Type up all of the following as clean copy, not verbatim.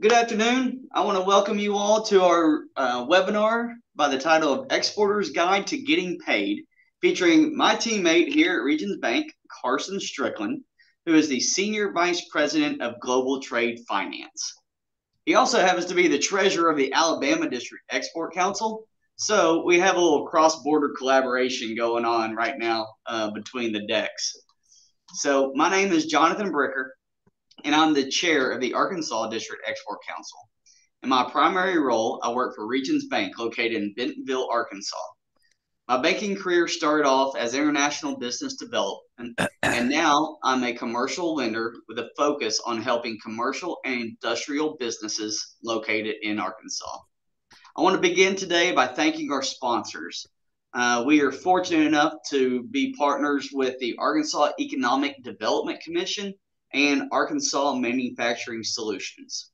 Good afternoon. I want to welcome you all to our webinar by the title of Exporter's Guide to Getting Paid, featuring my teammate here at Regions Bank, Carson Strickland, who is the Senior Vice President of Global Trade Finance. He also happens to be the treasurer of the Alabama District Export Council. So we have a little cross-border collaboration going on right now between the decks. So my name is Jonathan Bricker, and I'm the chair of the Arkansas District Export Council. In my primary role, I work for Regions Bank located in Bentonville, Arkansas. My banking career started off as international business development, and now I'm a commercial lender with a focus on helping commercial and industrial businesses located in Arkansas. I want to begin today by thanking our sponsors. We are fortunate enough to be partners with the Arkansas Economic Development Commission and Arkansas Manufacturing Solutions.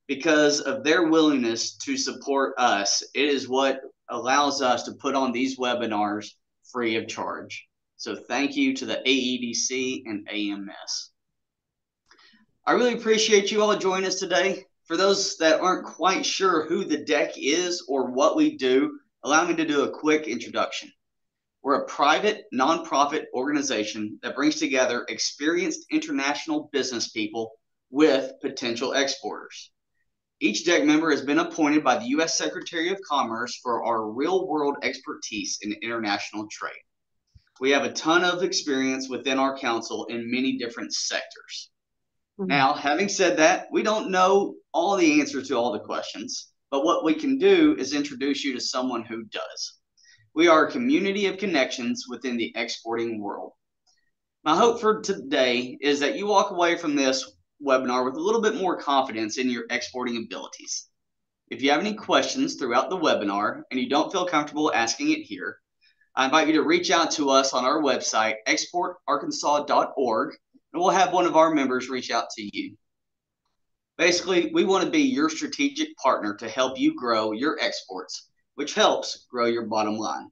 Because of their willingness to support us, it is what allows us to put on these webinars free of charge. So thank you to the AEDC and AMS. I really appreciate you all joining us today. For those that aren't quite sure who the deck is or what we do, allow me to do a quick introduction. We're a private, nonprofit organization that brings together experienced international business people with potential exporters. Each deck member has been appointed by the U.S. Secretary of Commerce for our real-world expertise in international trade. We have a ton of experience within our council in many different sectors. Now, having said that, we don't know all the answers to all the questions, but what we can do is introduce you to someone who does. We are a community of connections within the exporting world. My hope for today is that you walk away from this webinar with a little bit more confidence in your exporting abilities. If you have any questions throughout the webinar and you don't feel comfortable asking it here, I invite you to reach out to us on our website, exportarkansas.org, and we'll have one of our members reach out to you. Basically, we want to be your strategic partner to help you grow your exports, which helps grow your bottom line.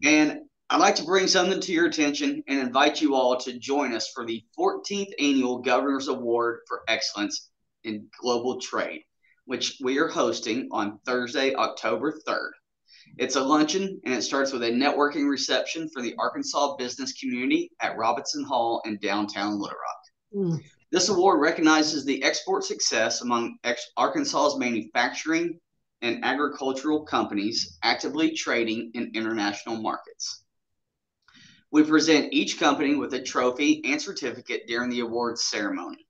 And I'd like to bring something to your attention and invite you all to join us for the 14th Annual Governor's Award for Excellence in Global Trade, which we are hosting on Thursday, October 3rd. It's a luncheon, and it starts with a networking reception for the Arkansas business community at Robinson Hall in downtown Little Rock. This award recognizes the export success among Arkansas's manufacturing and agricultural companies actively trading in international markets. We present each company with a trophy and certificate during the awards ceremony.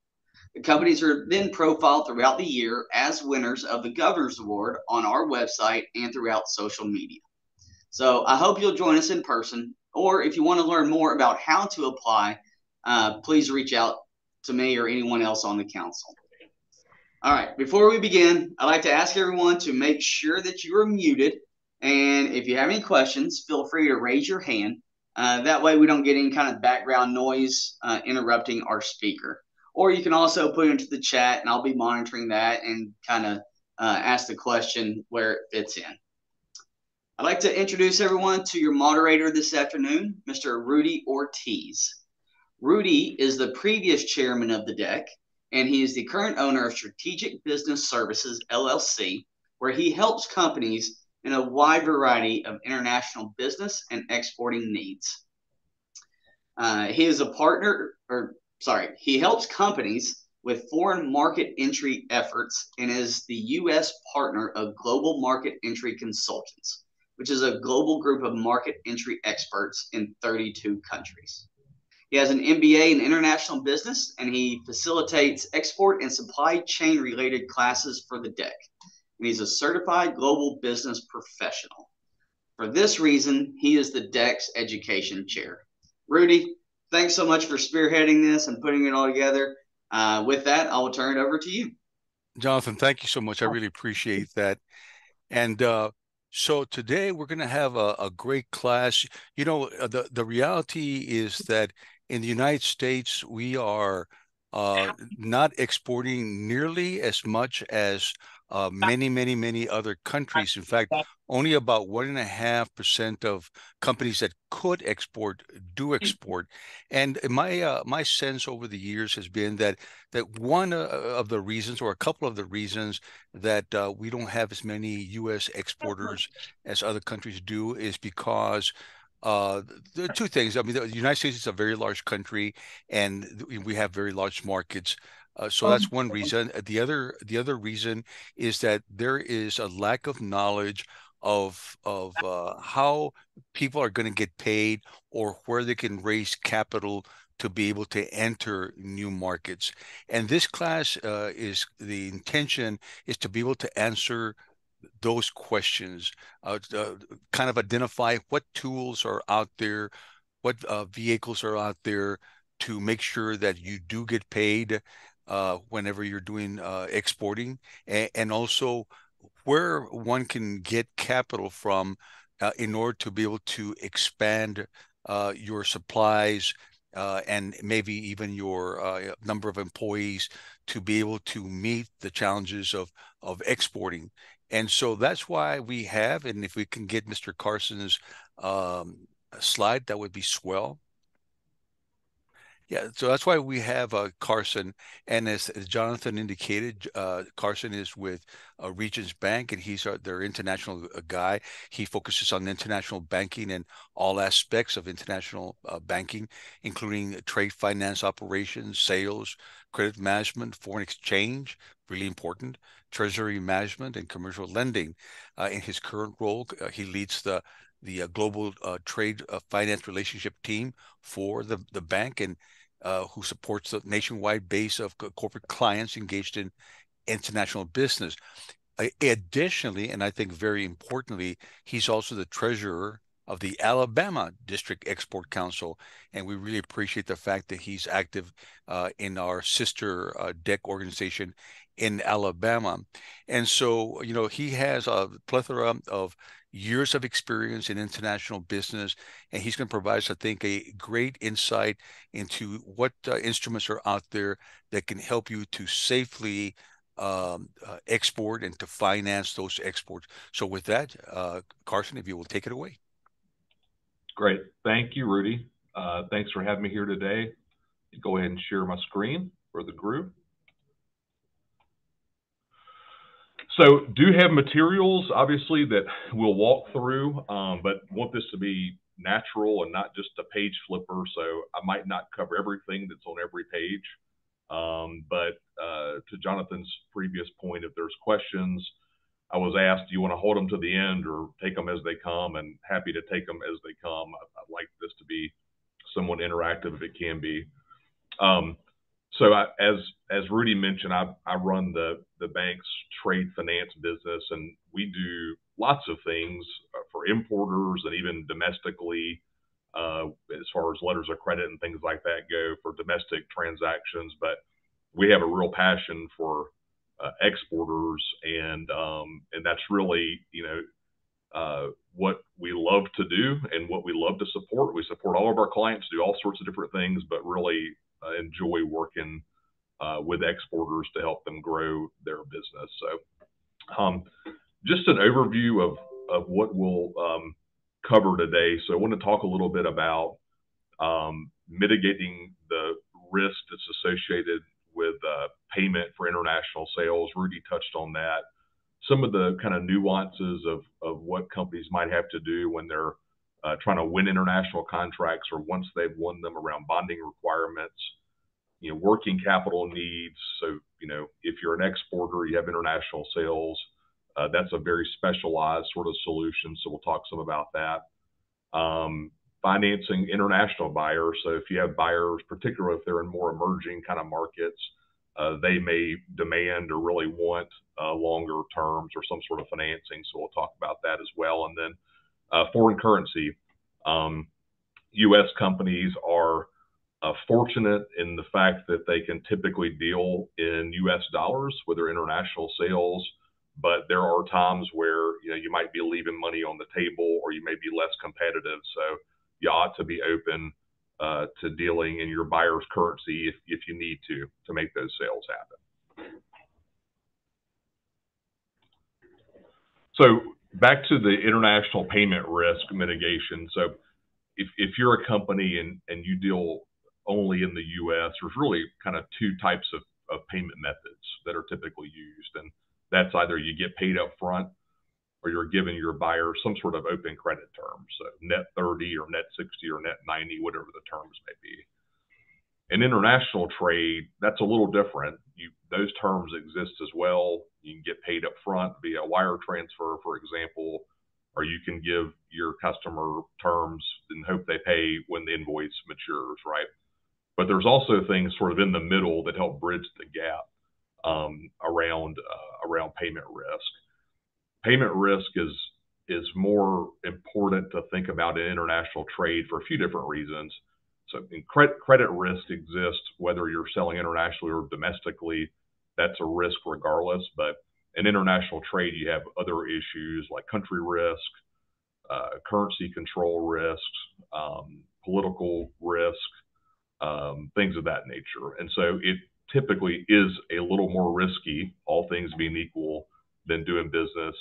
The companies are then profiled throughout the year as winners of the Governor's Award on our website and throughout social media. So I hope you'll join us in person, or if you want to learn more about how to apply, please reach out to me or anyone else on the council. All right, before we begin, I'd like to ask everyone to make sure that you are muted. And if you have any questions, feel free to raise your hand. That way we don't get any kind of background noise interrupting our speaker. Or you can also put it into the chat, and I'll be monitoring that and kind of ask the question where it fits in. I'd like to introduce everyone to your moderator this afternoon, Mr. Rudy Ortiz. Rudy is the previous chairman of the deck, and he is the current owner of Strategic Business Services, LLC, where he helps companies in a wide variety of international business and exporting needs. He helps companies with foreign market entry efforts and is the U.S. partner of Global Market Entry Consultants, which is a global group of market entry experts in 32 countries. He has an MBA in international business, and he facilitates export and supply chain related classes for the deck. And he's a certified global business professional. For this reason, he is the deck's education chair. Rudy, thanks so much for spearheading this and putting it all together. With that, I will turn it over to you. Jonathan, thank you so much. I really appreciate that. And so today we're going to have a great class. You know, the reality is that in the United States, we are not exporting nearly as much as many other countries. In fact, only about 1.5% of companies that could export do export. And my sense over the years has been that one of the reasons, or a couple of the reasons, that we don't have as many U.S. exporters as other countries do is because there are two things. I mean, the United States is a very large country, and we have very large markets. So that's one reason. The other reason is that there is a lack of knowledge of how people are going to get paid, or where they can raise capital to be able to enter new markets. And this class is the intention is to be able to answer those questions, kind of identify what tools are out there, what vehicles are out there to make sure that you do get paid whenever you're doing exporting, and also where one can get capital from in order to be able to expand your supplies, and maybe even your number of employees to be able to meet the challenges of exporting. And so that's why we have, and if we can get Mr. Carson's slide, that would be swell. Yeah, so that's why we have Carson. And as Jonathan indicated, Carson is with Regions Bank, and he's their international guy. He focuses on international banking and all aspects of international banking, including trade finance operations, sales, credit management, foreign exchange, really important, treasury management, and commercial lending. In his current role, he leads the global trade finance relationship team for the bank, and who supports the nationwide base of corporate clients engaged in international business. Additionally, and I think very importantly, he's also the treasurer of the Alabama District Export Council, and we really appreciate the fact that he's active in our sister DEC organization in Alabama. And so, he has a plethora of years of experience in international business, and he's going to provide us, I think, a great insight into what instruments are out there that can help you to safely export and to finance those exports. So with that, Carson, if you will take it away. Great. Thank you, Rudy. Thanks for having me here today. Go ahead and share my screen for the group. So do have materials, obviously, that we'll walk through, but want this to be natural and not just a page flipper. So I might not cover everything that's on every page. But to Jonathan's previous point, if there's questions, I was asked, do you want to hold them to the end or take them as they come? And happy to take them as they come. I'd like this to be somewhat interactive if it can be. So as Rudy mentioned, I run the bank's trade finance business, and we do lots of things for importers and even domestically, as far as letters of credit and things like that go for domestic transactions. But we have a real passion for exporters, and that's really what we love to do and what we love to support. We support all of our clients, do all sorts of different things, but really enjoy working with exporters to help them grow their business. So just an overview of what we'll cover today. So I want to talk a little bit about mitigating the risk that's associated with payment for international sales. Rudy touched on that. Some of the kind of nuances of what companies might have to do when they're trying to win international contracts, or once they've won them, around bonding requirements, working capital needs. So, if you're an exporter, you have international sales, that's a very specialized sort of solution. So we'll talk some about that. Financing international buyers. So if you have buyers, particularly if they're in more emerging kind of markets, they may demand or really want longer terms or some sort of financing. So we'll talk about that as well. And then foreign currency. U.S. companies are fortunate in the fact that they can typically deal in U.S. dollars with their international sales, but there are times where you might be leaving money on the table, or you may be less competitive. So you ought to be open to dealing in your buyer's currency if you need to make those sales happen. So back to the international payment risk mitigation. So if you're a company and you deal only in the U.S., there's really kind of two types of payment methods that are typically used. And that's either you get paid up front or you're giving your buyer some sort of open credit terms, so net 30 or net 60 or net 90, whatever the terms may be. In international trade, that's a little different. Those terms exist as well. You can get paid up front via wire transfer, for example, or you can give your customer terms and hope they pay when the invoice matures, right? But there's also things sort of in the middle that help bridge the gap around payment risk. Payment risk is more important to think about in international trade for a few different reasons. So credit risk exists whether you're selling internationally or domestically. That's a risk regardless. But in international trade, you have other issues like country risk, currency control risks, political risk, things of that nature. And so it typically is a little more risky, all things being equal, than doing business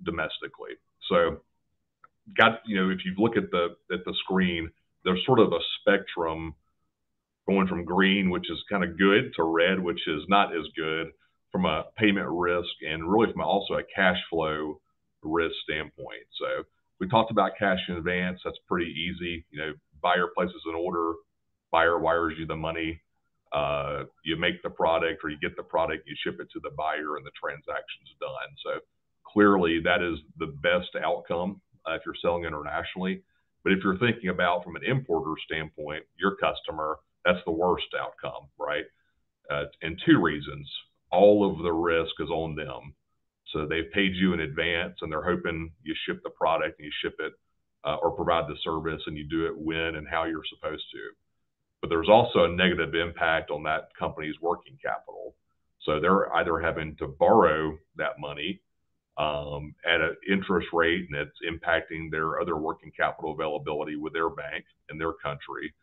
domestically. So if you look at the screen, there's sort of a spectrum going from green, which is kind of good, to red, which is not as good from a payment risk and really from also a cash flow risk standpoint. So we talked about cash in advance. That's pretty easy. Buyer places an order, buyer wires you the money. You make the product or you get the product, you ship it to the buyer, and the transaction's done. So clearly that is the best outcome if you're selling internationally. But if you're thinking about from an importer standpoint, your customer, that's the worst outcome, right? And two reasons. All of the risk is on them. So they've paid you in advance and they're hoping you ship the product and you ship it or provide the service and you do it when and how you're supposed to. But there's also a negative impact on that company's working capital. So they're either having to borrow that money at an interest rate, and it's impacting their other working capital availability with their bank in their country.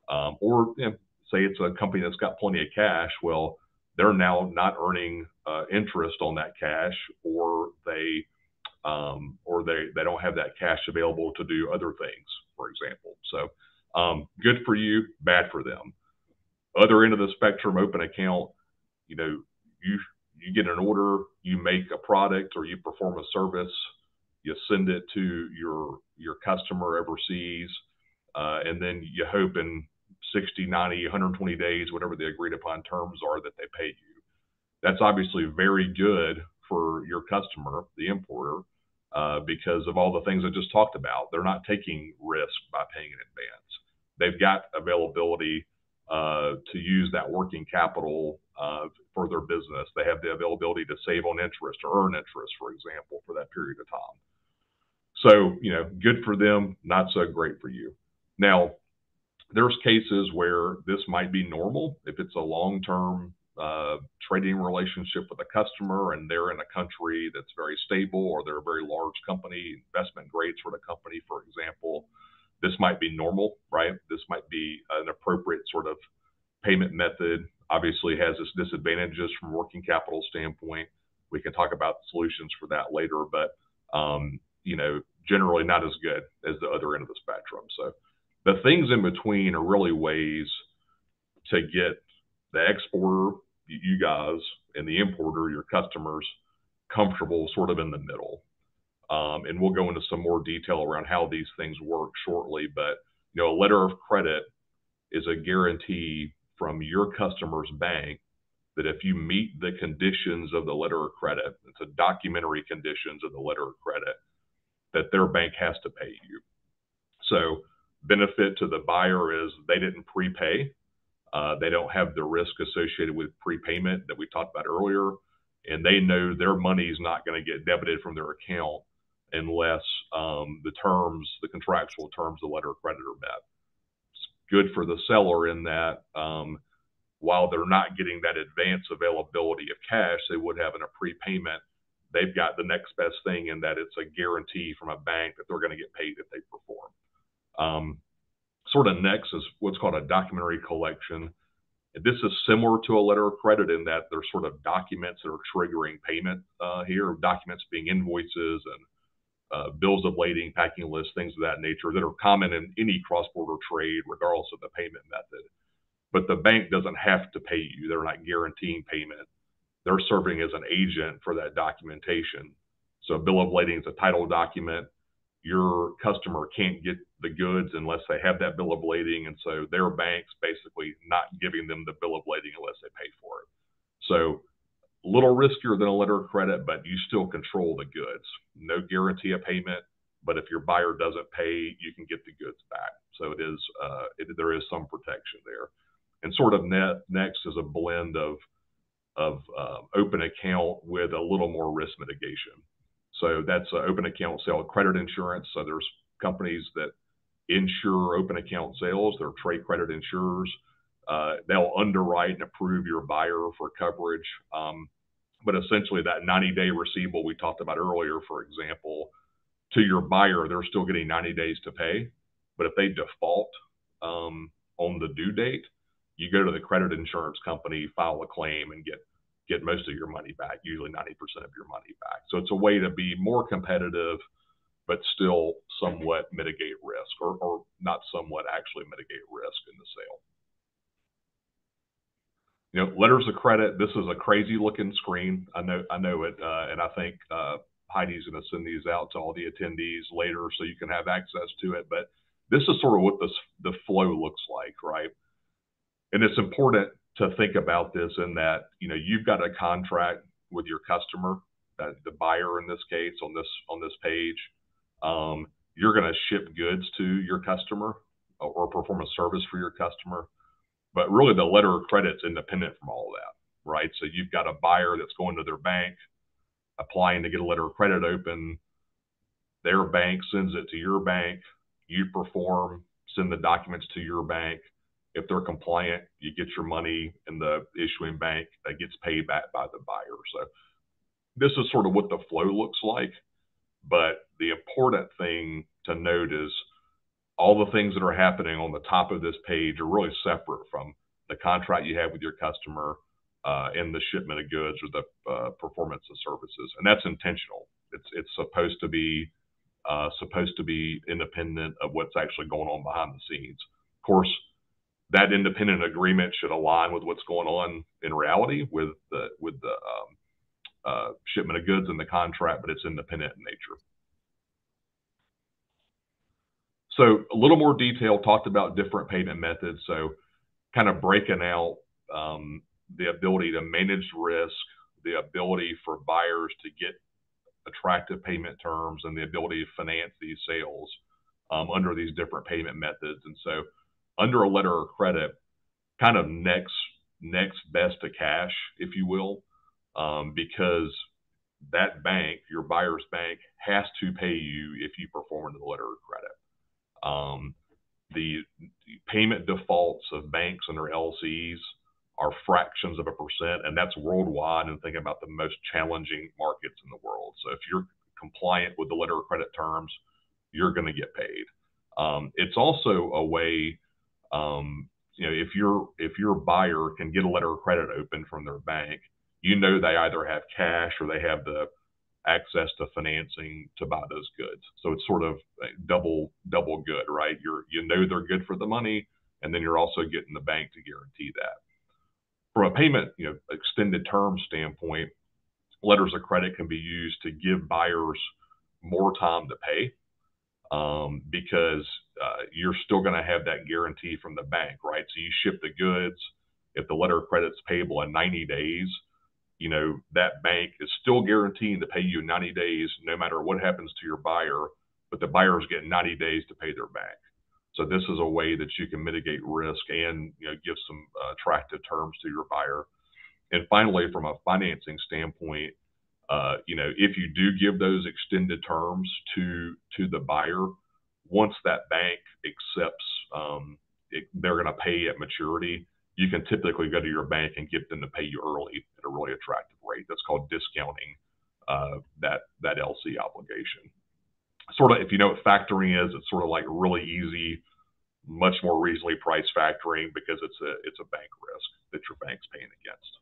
Or say it's a company that's got plenty of cash. Well, they're now not earning interest on that cash, or they don't have that cash available to do other things, for example. So good for you, bad for them. Other end of the spectrum, open account, you get an order, you make a product or you perform a service, you send it to your customer overseas, and then you hope in 60, 90, 120 days, whatever the agreed upon terms are, that they pay you. That's obviously very good for your customer, the importer, because of all the things I just talked about. They're not taking risk by paying in advance. They've got availability to use that working capital for their business. They have the availability to save on interest or earn interest, for example, for that period of time. So, good for them, not so great for you. Now, there's cases where this might be normal if it's a long-term trading relationship with a customer and they're in a country that's very stable, or they're a very large company, investment grade sort of company, for example. This might be normal, right? This might be an appropriate sort of payment method. Obviously has its disadvantages from a working capital standpoint. We can talk about solutions for that later, but generally not as good as the other end of the spectrum. So the things in between are really ways to get the exporter, you guys, and the importer, your customers, comfortable sort of in the middle. And we'll go into some more detail around how these things work shortly. But, a letter of credit is a guarantee from your customer's bank that if you meet the conditions of the letter of credit, it's a documentary conditions of the letter of credit, that their bank has to pay you. So benefit to the buyer is they didn't prepay. They don't have the risk associated with prepayment that we talked about earlier. And they know their money is not going to get debited from their account unless the contractual terms of the letter of credit are met. It's good for the seller in that while they're not getting that advance availability of cash they would have in a prepayment, they've got the next best thing in that it's a guarantee from a bank that they're going to get paid if they perform. Sort of next is what's called a documentary collection. This is similar to a letter of credit in that there's sort of documents that are triggering payment here, documents being invoices and bills of lading, packing lists, things of that nature that are common in any cross-border trade, regardless of the payment method. But the bank doesn't have to pay you. They're not guaranteeing payment. They're serving as an agent for that documentation. So a bill of lading is a title document. Your customer can't get the goods unless they have that bill of lading. And so their bank's basically not giving them the bill of lading unless they pay for it. So a little riskier than a letter of credit, but you still control the goods. No guarantee of payment, but if your buyer doesn't pay, you can get the goods back. So it is, there is some protection there. And sort of next is a blend of open account with a little more risk mitigation. So that's an open account sale, credit insurance. So there's companies that insure open account sales. They're trade credit insurers. They'll underwrite and approve your buyer for coverage. But essentially that 90-day receivable we talked about earlier, for example, to your buyer, they're still getting 90 days to pay. But if they default on the due date, you go to the credit insurance company, file a claim, and get most of your money back, usually 90% of your money back. So it's a way to be more competitive, but still somewhat mitigate risk, or not somewhat, actually mitigate risk in the sale. You know, letters of credit, this is a crazy looking screen. I know it, and I think Heidi's going to send these out to all the attendees later so you can have access to it. But this is sort of what the flow looks like, right? And it's important to think about this in that, you know, you've got a contract with your customer, the buyer in this case, on this page. You're going to ship goods to your customer or perform a service for your customer. But really the letter of credit's independent from all of that, right? So you've got a buyer that's going to their bank, applying to get a letter of credit open. Their bank sends it to your bank. You perform, send the documents to your bank. If they're compliant, you get your money in the issuing bank that gets paid back by the buyer. So this is sort of what the flow looks like. But the important thing to note is all the things that are happening on the top of this page are really separate from the contract you have with your customer and the shipment of goods or the performance of services. And that's intentional. It's supposed to be independent of what's actually going on behind the scenes. Of course, that independent agreement should align with what's going on in reality with the shipment of goods in the contract, but it's independent in nature. So a little more detail, talked about different payment methods. So kind of breaking out the ability to manage risk, the ability for buyers to get attractive payment terms, and the ability to finance these sales under these different payment methods. And so under a letter of credit, kind of next best to cash, if you will, because that bank, your buyer's bank, has to pay you if you perform under the letter of credit. The payment defaults of banks and their LCs are fractions of a percent, and that's worldwide, and thinking about the most challenging markets in the world. So if you're compliant with the letter of credit terms, you're going to get paid. It's also a way, you know, if your buyer can get a letter of credit open from their bank, you know they either have cash or they have the access to financing to buy those goods. So it's sort of double good, right? You know they're good for the money, and then you're also getting the bank to guarantee that. From a payment, you know, extended term standpoint, letters of credit can be used to give buyers more time to pay, because you're still going to have that guarantee from the bank, right? So you ship the goods. If the letter of credit's payable in 90 days, you know, that bank is still guaranteeing to pay you in 90 days, no matter what happens to your buyer, but the buyer's getting 90 days to pay their bank. So this is a way that you can mitigate risk and, you know, give some attractive terms to your buyer. And finally, from a financing standpoint, you know, if you do give those extended terms to the buyer, once that bank accepts they're going to pay at maturity, you can typically go to your bank and get them to pay you early at a really attractive rate. That's called discounting that LC obligation. Sort of, if you know what factoring is, it's sort of like really easy, much more reasonably priced factoring because it's a bank risk. that your bank's paying against.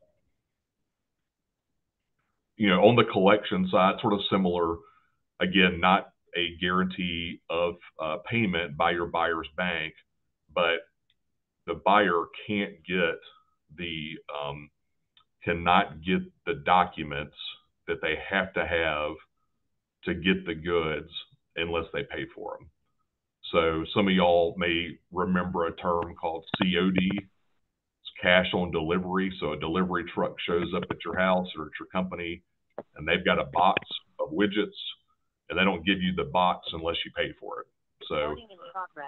On the collection side, sort of similar, again, not a guarantee of payment by your buyer's bank, but the buyer cannot get the documents that they have to get the goods unless they pay for them. So some of y'all may remember a term called COD. It's cash on delivery. So a delivery truck shows up at your house or at your company, and they've got a box of widgets, and they don't give you the box unless you pay for it. So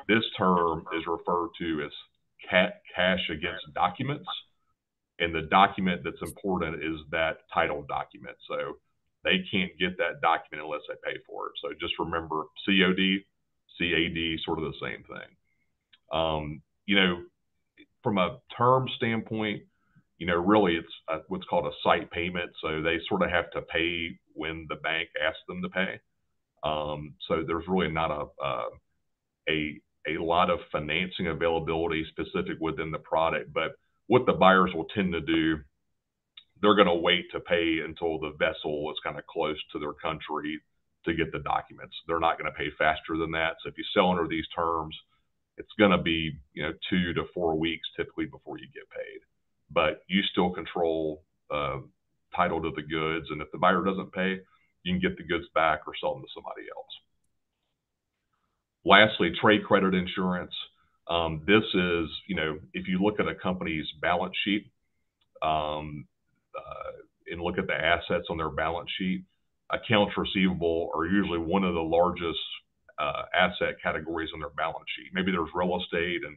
this term is referred to as cash against documents. And the document that's important is that title document. So they can't get that document unless they pay for it. So just remember COD, CAD, sort of the same thing. From a term standpoint, really it's what's called a sight payment. So they sort of have to pay when the bank asks them to pay. So there's really not a lot of financing availability specific within the product, but what the buyers will tend to do, they're going to wait to pay until the vessel is kind of close to their country to get the documents. They're not going to pay faster than that. So if you sell under these terms, it's going to be 2 to 4 weeks typically before you get paid. But you still control title to the goods, and if the buyer doesn't pay, you can get the goods back or sell them to somebody else. Lastly, trade credit insurance. This is, if you look at a company's balance sheet and look at the assets on their balance sheet, accounts receivable are usually one of the largest asset categories on their balance sheet. Maybe there's real estate and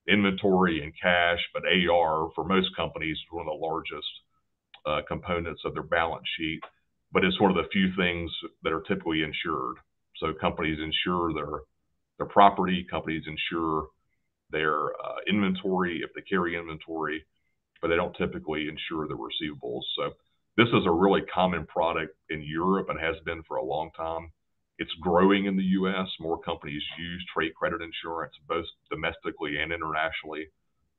inventory and cash, but AR for most companies is one of the largest components of their balance sheet. But it's one of the few things that are typically insured. So companies insure their property, companies insure their inventory if they carry inventory, but they don't typically insure the receivables. So this is a really common product in Europe and has been for a long time. It's growing in the U.S. More companies use trade credit insurance, both domestically and internationally.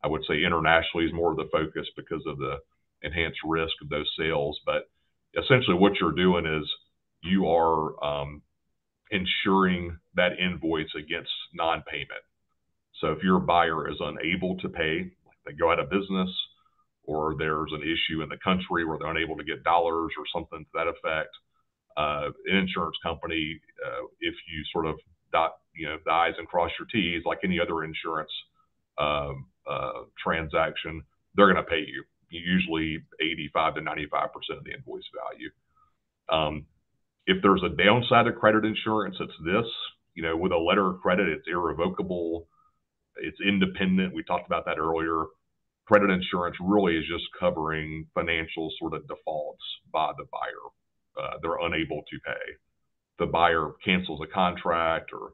I would say internationally is more of the focus because of the enhanced risk of those sales. But essentially what you're doing is you are insuring that invoice against non-payment. So if your buyer is unable to pay, like they go out of business, or there's an issue in the country where they're unable to get dollars or something to that effect, an insurance company, if you sort of dot the I's and cross your T's like any other insurance transaction, they're going to pay you usually 85 to 95% of the invoice value. If there's a downside of credit insurance, it's this. With a letter of credit, it's irrevocable, it's independent. We talked about that earlier. Credit insurance really is just covering financial sort of defaults by the buyer. They're unable to pay. The buyer cancels a contract, or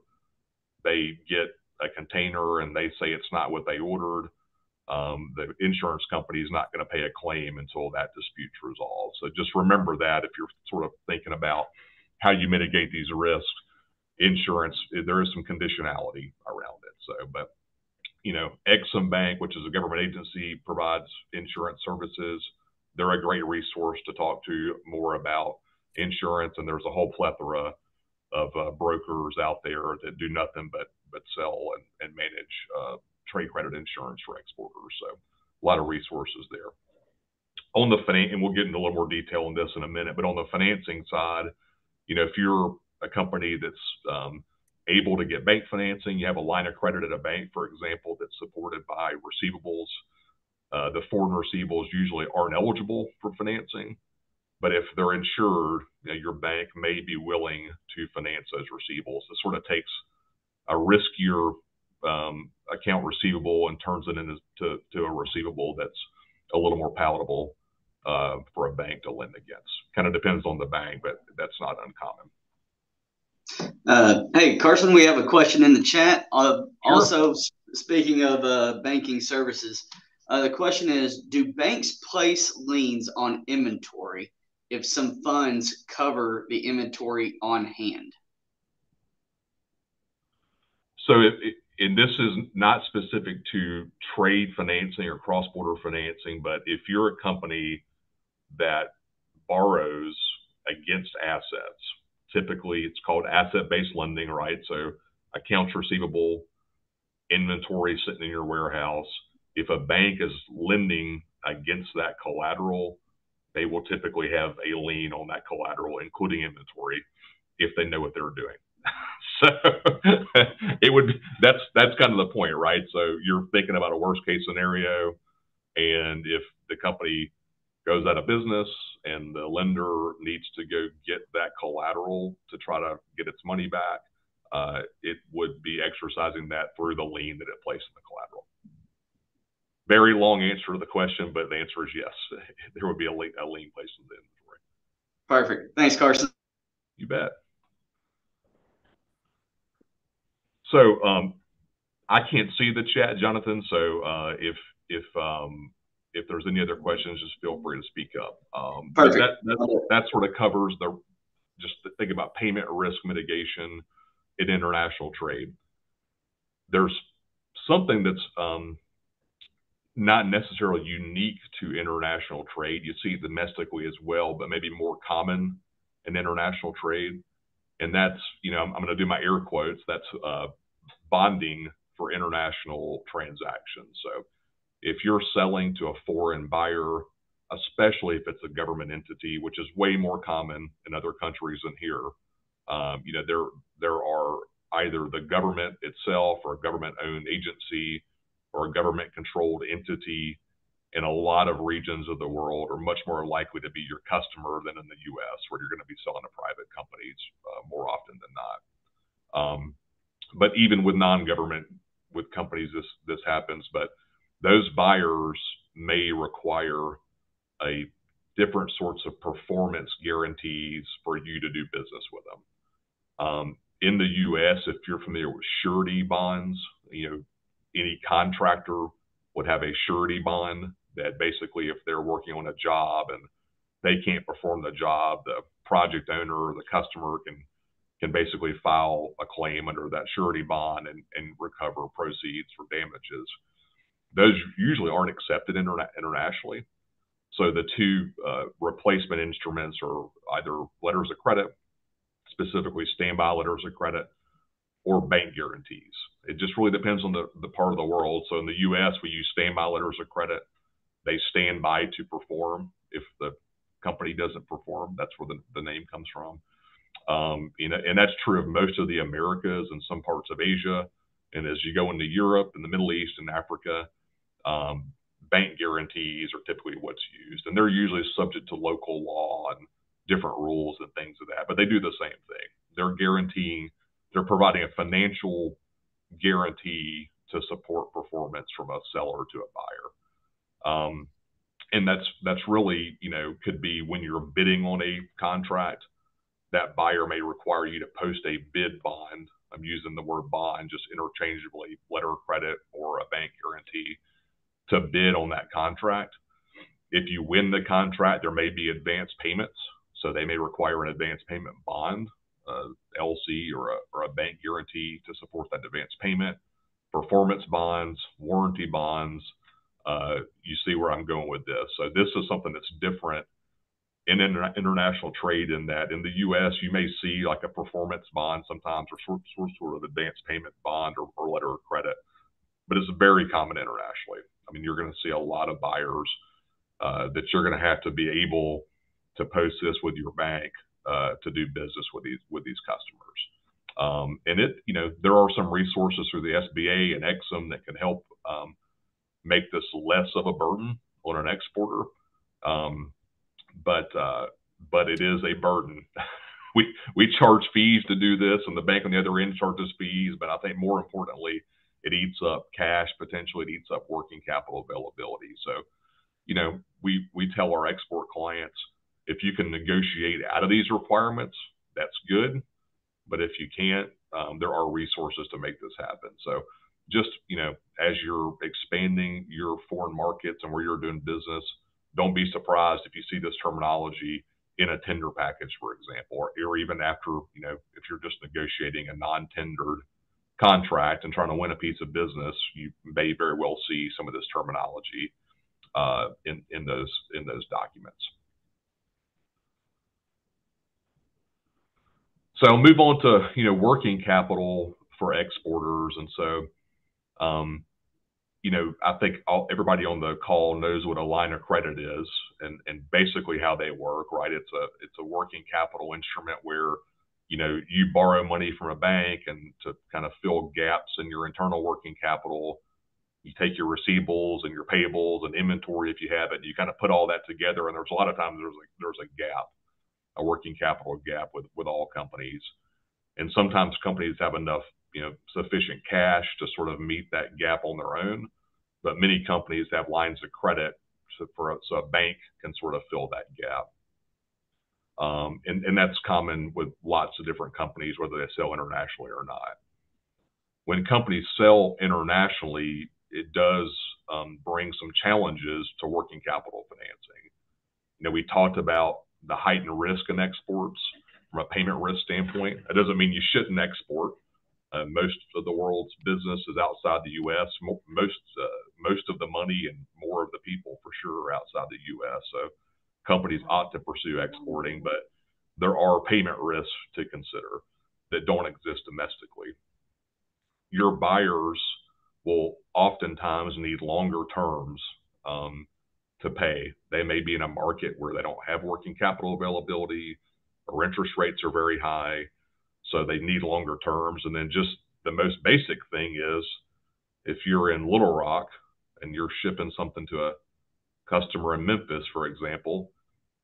they get a container and they say it's not what they ordered. The insurance company is not going to pay a claim until that dispute's resolved. So just remember that if you're sort of thinking about how you mitigate these risks, insurance, there is some conditionality around it. So, but Exim Bank, which is a government agency, provides insurance services. They're a great resource to talk to more about insurance, and there's a whole plethora of brokers out there that do nothing but sell and manage trade credit insurance for exporters. So a lot of resources there. On the and we'll get into a little more detail on this in a minute, but on the financing side, if you're a company that's able to get bank financing, you have a line of credit at a bank, for example, that's supported by receivables. The foreign receivables usually aren't eligible for financing, but if they're insured, your bank may be willing to finance those receivables. It sort of takes a riskier account receivable and turns it into a receivable that's a little more palatable for a bank to lend against. Kind of depends on the bank, but that's not uncommon. Hey, Carson, we have a question in the chat. Sure. Also, speaking of banking services, the question is, do banks place liens on inventory if some funds cover the inventory on hand? So and this is not specific to trade financing or cross-border financing, but if you're a company that borrows against assets, typically it's called asset-based lending, right? So accounts receivable, inventory sitting in your warehouse. If a bank is lending against that collateral, they will typically have a lien on that collateral, including inventory, if they know what they're doing. So that's kind of the point, right? So you're thinking about a worst case scenario, and if the company goes out of business and the lender needs to go get that collateral to try to get its money back, it would be exercising that through the lien that it placed in the collateral. Very long answer to the question, but the answer is yes. There would be a lien placed in the inventory. Perfect. Thanks, Carson. You bet. So I can't see the chat, Jonathan. So if there's any other questions, just feel free to speak up. Perfect. That sort of covers just think about payment risk mitigation in international trade. There's something that's not necessarily unique to international trade. You see it domestically as well, but maybe more common in international trade. And that's, I'm going to do my air quotes, that's bonding for international transactions. So if you're selling to a foreign buyer, especially if it's a government entity, which is way more common in other countries than here, there are either the government itself or a government-owned agency or a government-controlled entity in a lot of regions of the world are much more likely to be your customer than in the U.S., where you're going to be selling to private companies more often than not. But even with non-government, with companies, this happens. But those buyers may require a different sorts of performance guarantees for you to do business with them. In the U.S., if you're familiar with surety bonds, any contractor would have a surety bond that basically, if they're working on a job and they can't perform the job, the project owner or the customer can basically file a claim under that surety bond and recover proceeds for damages. Those usually aren't accepted internationally. So the two replacement instruments are either letters of credit, specifically standby letters of credit, or bank guarantees. It just really depends on the part of the world. So in the U.S., we use standby letters of credit. They stand by to perform. If the company doesn't perform, that's where the name comes from. And that's true of most of the Americas and some parts of Asia. And as you go into Europe and the Middle East and Africa, bank guarantees are typically what's used. And they're usually subject to local law and different rules and things of that. But they do the same thing. They're providing a financial guarantee to support performance from a seller to a buyer. And that's really, could be when you're bidding on a contract, that buyer may require you to post a bid bond. I'm using the word bond just interchangeably, letter of credit or a bank guarantee, to bid on that contract. If you win the contract, there may be advance payments. So they may require an advance payment bond, LC or a bank guarantee to support that advance payment, performance bonds, warranty bonds. You see where I'm going with this. So this is something that's different in international trade, in that in the U.S., you may see like a performance bond sometimes, or sort of advance payment bond or letter of credit, but it's very common internationally. I mean, you're going to see a lot of buyers that you're going to have to be able to post this with your bank to do business with these customers. And there are some resources through the SBA and EXIM that can help make this less of a burden on an exporter. But it is a burden. We charge fees to do this, and the bank on the other end charges fees. But I think more importantly, it eats up cash potentially. It eats up working capital availability. So, we tell our export clients, if you can negotiate out of these requirements, that's good. But if you can't, there are resources to make this happen. So just, as you're expanding your foreign markets and where you're doing business, don't be surprised if you see this terminology in a tender package, for example, or even after, if you're just negotiating a non-tendered contract and trying to win a piece of business, you may very well see some of this terminology in those documents. So I'll move on to working capital for exporters, and so I think everybody on the call knows what a line of credit is and basically how they work, right? It's a working capital instrument where you borrow money from a bank and to kind of fill gaps in your internal working capital. You take your receivables and your payables and inventory if you have it, and you kind of put all that together. And there's a lot of times there's a gap, a working capital gap with all companies. And sometimes companies have enough, sufficient cash to sort of meet that gap on their own. But many companies have lines of credit so a bank can sort of fill that gap. And that's common with lots of different companies, whether they sell internationally or not. When companies sell internationally, it does bring some challenges to working capital financing. We talked about the heightened risk in exports from a payment risk standpoint. That doesn't mean you shouldn't export. Most of the world's business is outside the U.S. Most of the money and more of the people, for sure, are outside the U.S. So companies ought to pursue exporting, but there are payment risks to consider that don't exist domestically. Your buyers will oftentimes need longer terms to pay. They may be in a market where they don't have working capital availability, or interest rates are very high, so they need longer terms. And then just the most basic thing is, if you're in Little Rock and you're shipping something to a customer in Memphis, for example,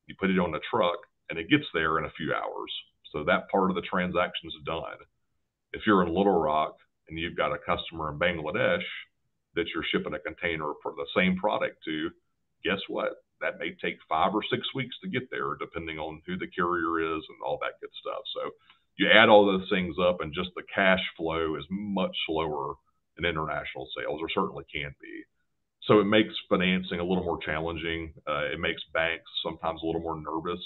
you put it on a truck and it gets there in a few hours. So that part of the transaction is done. If you're in Little Rock and you've got a customer in Bangladesh that you're shipping a container for the same product to, guess what? That may take 5 or 6 weeks to get there, depending on who the carrier is and all that good stuff. So you add all those things up, and just the cash flow is much slower in international sales, or certainly can be. So it makes financing a little more challenging. It makes banks sometimes a little more nervous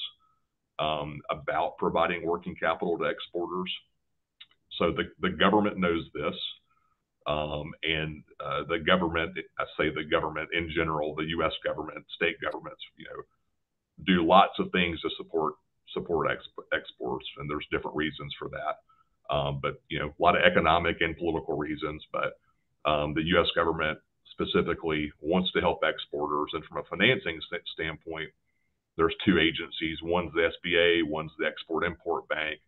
about providing working capital to exporters. So the government knows this. And the government, I say the government in general, the U.S. government, state governments, do lots of things to support exports, and there's different reasons for that. But a lot of economic and political reasons. But the U.S. government specifically wants to help exporters, and from a financing standpoint, there's 2 agencies. One's the SBA, one's the Export-Import Bank,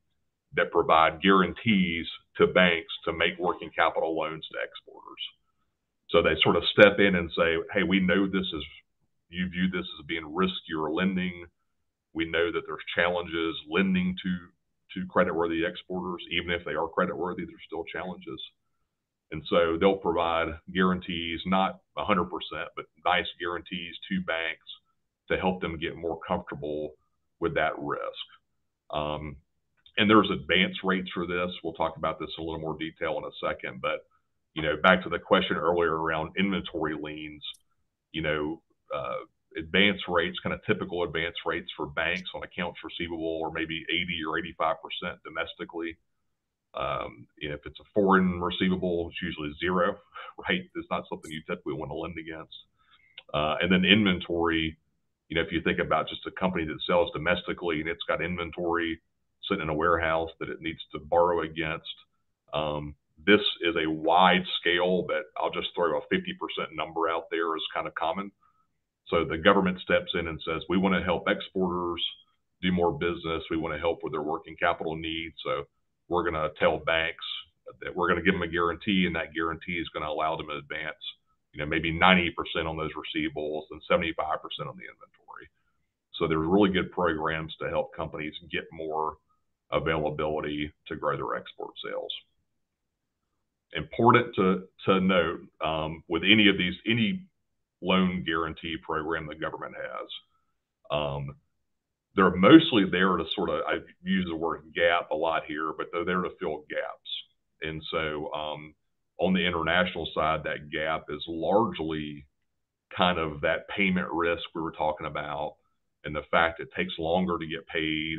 that provide guarantees to banks to make working capital loans to exporters. So they sort of step in and say, hey, we know you view this as being riskier lending. We know that there's challenges lending to creditworthy exporters. Even if they are creditworthy, there's still challenges. And so they'll provide guarantees, not 100%, but nice guarantees to banks to help them get more comfortable with that risk. And there's advance rates for this. We'll talk about this in a little more detail in a second. But, back to the question earlier around inventory liens, advance rates, kind of typical advance rates for banks on accounts receivable, are maybe 80 or 85% domestically. If it's a foreign receivable, it's usually 0, right? It's not something you typically want to lend against. And then inventory, if you think about just a company that sells domestically and it's got inventory sitting in a warehouse that it needs to borrow against, this is a wide scale, but I'll just throw a 50% number out there as kind of common. So the government steps in and says, we want to help exporters do more business. We want to help with their working capital needs. So we're going to tell banks that we're going to give them a guarantee, and that guarantee is going to allow them to advance, maybe 90% on those receivables and 75% on the inventory. So there's really good programs to help companies get more availability to grow their export sales. Important to note, with any loan guarantee program the government has, they're mostly there to sort of, I use the word gap a lot here, but they're there to fill gaps. And so on the international side, that gap is largely kind of that payment risk we were talking about, and the fact it takes longer to get paid,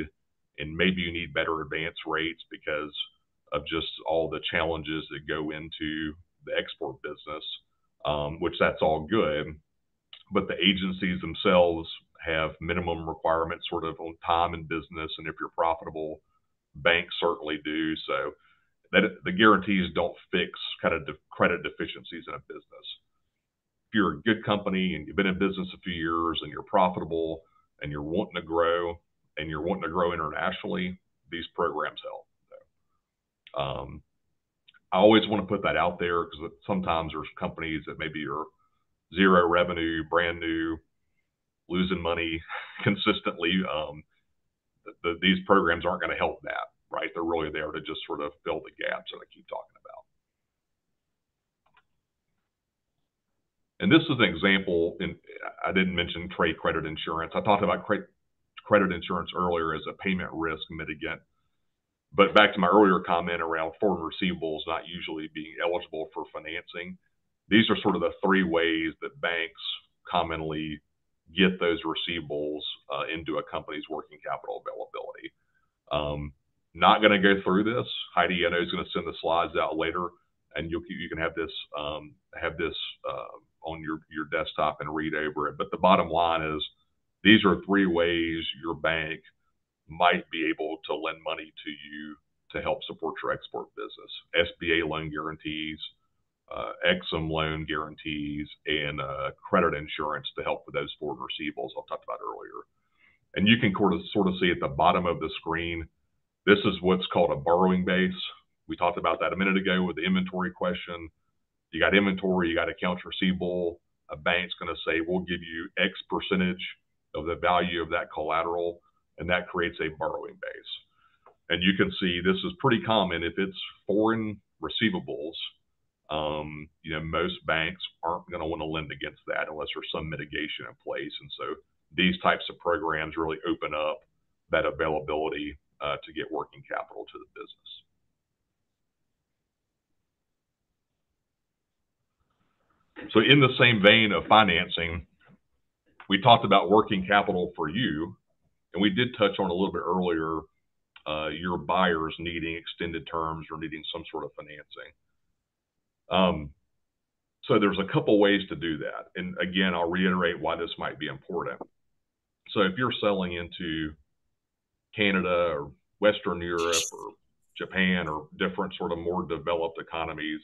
and maybe you need better advance rates because of just all the challenges that go into the export business, which that's all good. But the agencies themselves have minimum requirements sort of on time and business. And if you're profitable, banks certainly do. So that the guarantees don't fix kind of credit deficiencies in a business. If you're a good company and you've been in business a few years and you're profitable and you're wanting to grow internationally, these programs help. I always want to put that out there because sometimes there's companies that maybe are zero revenue, brand new, losing money consistently. These programs aren't going to help that, right? They're really there to just sort of fill the gaps that I keep talking about. And this is an example, I didn't mention trade credit insurance. I talked about credit insurance earlier as a payment risk mitigant. But back to my earlier comment around foreign receivables not usually being eligible for financing, these are sort of the three ways that banks commonly get those receivables into a company's working capital availability. Not going to go through this. Heidi, I know, is going to send the slides out later, and you can have this on your desktop and read over it. But the bottom line is these are three ways your bank might be able to lend money to you to help support your export business. SBA loan guarantees, Exim loan guarantees, and credit insurance to help with those foreign receivables I talked about earlier. And you can sort of see at the bottom of the screen, this is what's called a borrowing base. We talked about that a minute ago with the inventory question. You got inventory, you got accounts receivable. A bank's going to say, we'll give you X percentage of the value of that collateral, and that creates a borrowing base. And you can see this is pretty common. If it's foreign receivables, most banks aren't going to want to lend against that unless there's some mitigation in place. And so these types of programs really open up that availability to get working capital to the business. So in the same vein of financing, we talked about working capital for you, and we did touch on a little bit earlier, your buyers needing extended terms or needing some sort of financing. So there's a couple ways to do that. And again, I'll reiterate why this might be important. So if you're selling into Canada or Western Europe or Japan or different sort of more developed economies,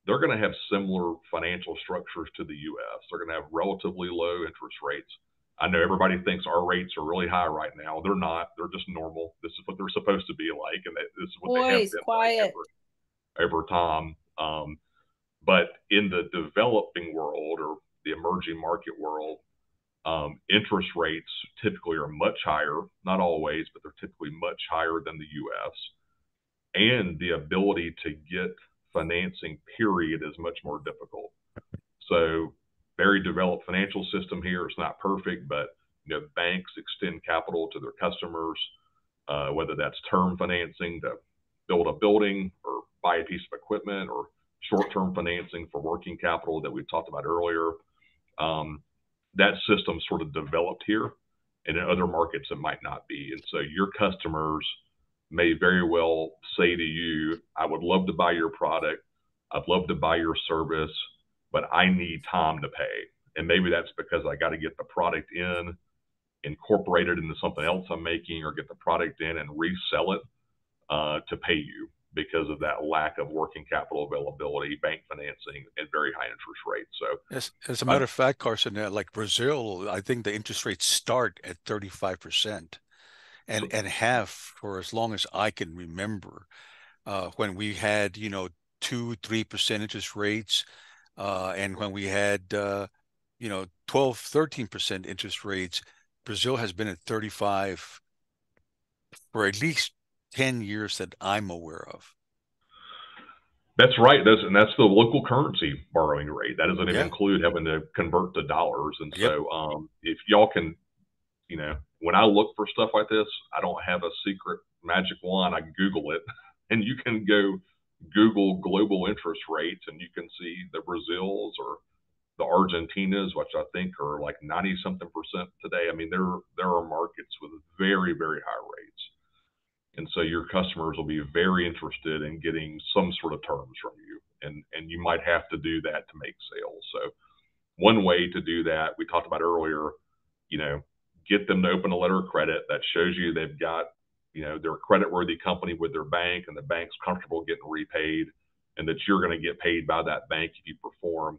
they're going to have similar financial structures to the U.S. They're going to have relatively low interest rates. I know everybody thinks our rates are really high right now. They're not. They're just normal. This is what they're supposed to be like, and this is what they have been like over time. But in the developing world or the emerging market world, interest rates typically are much higher, not always, but they're typically much higher than the U.S. And the ability to get financing, period, is much more difficult. So very developed financial system here. It's not perfect, but banks extend capital to their customers, whether that's term financing to build a building or buy a piece of equipment, or short-term financing for working capital that we talked about earlier. That system sort of developed here, and in other markets it might not be. And so your customers may very well say to you, I would love to buy your product, I'd love to buy your service, but I need time to pay. And maybe that's because I got to get the product in, incorporate it into something else I'm making, or get the product in and resell it to pay you because of that lack of working capital availability, bank financing, and very high interest rates. So as a matter of fact, Carson, like Brazil, I think the interest rates start at 35%. And have for as long as I can remember, when we had 2-3% interest rates, and when we had 12-13% interest rates. Brazil has been at 35 for at least 10 years that I'm aware of. That's right. And that's the local currency borrowing rate. That doesn't even include having to convert to dollars. And so if y'all can, when I look for stuff like this, I don't have a secret magic wand. I Google it, and you can go Google global interest rates, and you can see the Brazils or the Argentinas, which I think are like 90-something% today. I mean, there are markets with very, very high rates. And so your customers will be very interested in getting some sort of terms from you. And you might have to do that to make sales. So one way to do that, we talked about earlier, get them to open a letter of credit that shows you they've got, they're a credit-worthy company with their bank, and the bank's comfortable getting repaid, and that you're going to get paid by that bank if you perform.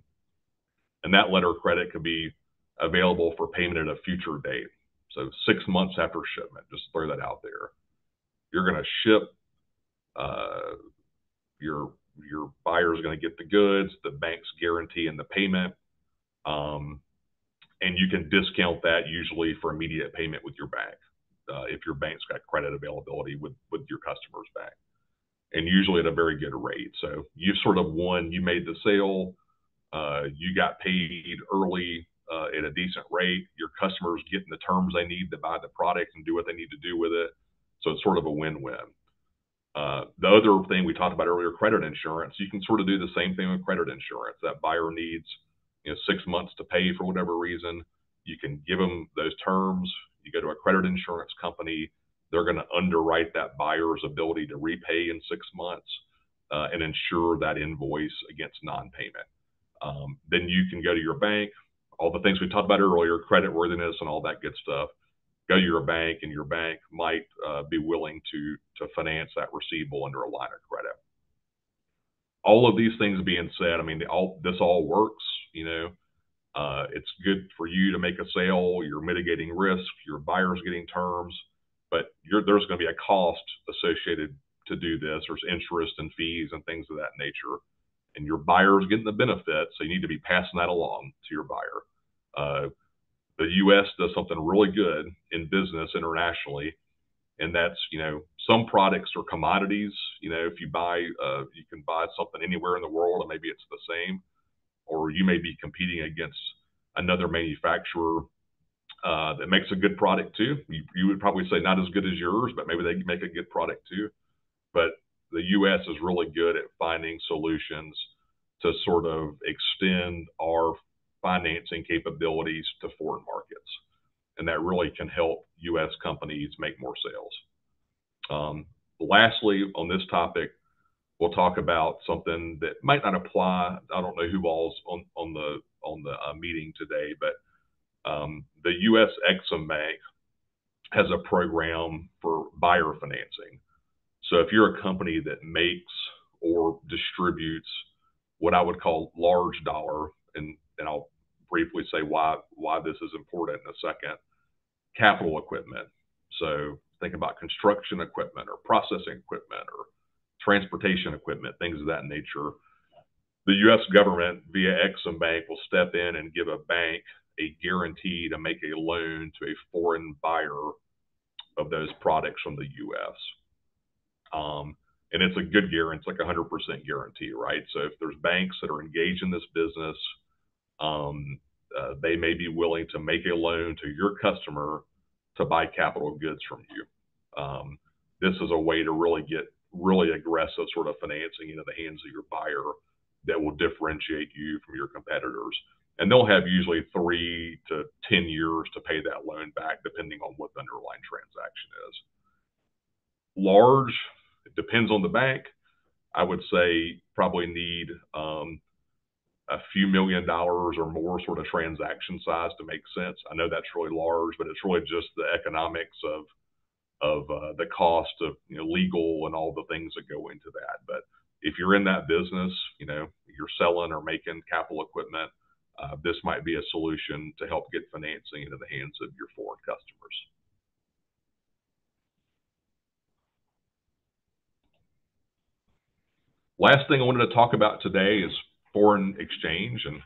And that letter of credit could be available for payment at a future date. So 6 months after shipment, just throw that out there. You're going to ship, your buyer's going to get the goods, the bank's guaranteeing the payment, and you can discount that usually for immediate payment with your bank, if your bank's got credit availability with your customer's bank, and usually at a very good rate. So you've sort of won. You made the sale, you got paid early at a decent rate. Your customers getting the terms they need to buy the product and do what they need to do with it. So it's sort of a win-win. The other thing we talked about earlier, credit insurance, you can sort of do the same thing with credit insurance. That buyer needs 6 months to pay for whatever reason. You can give them those terms. You go to a credit insurance company, they're going to underwrite that buyer's ability to repay in 6 months and insure that invoice against non-payment. Then you can go to your bank, all the things we talked about earlier, credit worthiness and all that good stuff. Go to your bank, and your bank might be willing to finance that receivable under a line of credit. All of these things being said, I mean, this all works. It's good for you to make a sale. You're mitigating risk. Your buyer's getting terms, but there's going to be a cost associated to do this. There's interest and fees and things of that nature, and your buyer's getting the benefit, so you need to be passing that along to your buyer. The U.S. does something really good in business internationally, and that's, some products are commodities. If you buy, you can buy something anywhere in the world, and maybe it's the same, or you may be competing against another manufacturer that makes a good product too. You would probably say not as good as yours, but maybe they make a good product too. But the U.S. is really good at finding solutions to sort of extend our financing capabilities to foreign markets. And that really can help U.S. companies make more sales. Lastly, on this topic, we'll talk about something that might not apply. I don't know who all's on the meeting today, but the U.S. Exim Bank has a program for buyer financing. So if you're a company that makes or distributes what I would call large dollar, and I'll briefly say why this is important in a second, capital equipment. So think about construction equipment or processing equipment or transportation equipment, things of that nature. The U.S. government via Exim Bank will step in and give a bank a guarantee to make a loan to a foreign buyer of those products from the U.S. And it's a good guarantee. It's like 100% guarantee, right? So if there's banks that are engaged in this business, they may be willing to make a loan to your customer to buy capital goods from you. This is a way to really get really aggressive sort of financing into the hands of your buyer that will differentiate you from your competitors. And they'll have usually 3 to 10 years to pay that loan back, depending on what the underlying transaction is. Large, it depends on the bank. I would say probably need a few $1 million or more sort of transaction size to make sense. I know that's really large, but it's really just the economics of the cost of legal and all the things that go into that. But if you're in that business, you're selling or making capital equipment, this might be a solution to help get financing into the hands of your foreign customers. Last thing I wanted to talk about today is foreign exchange. And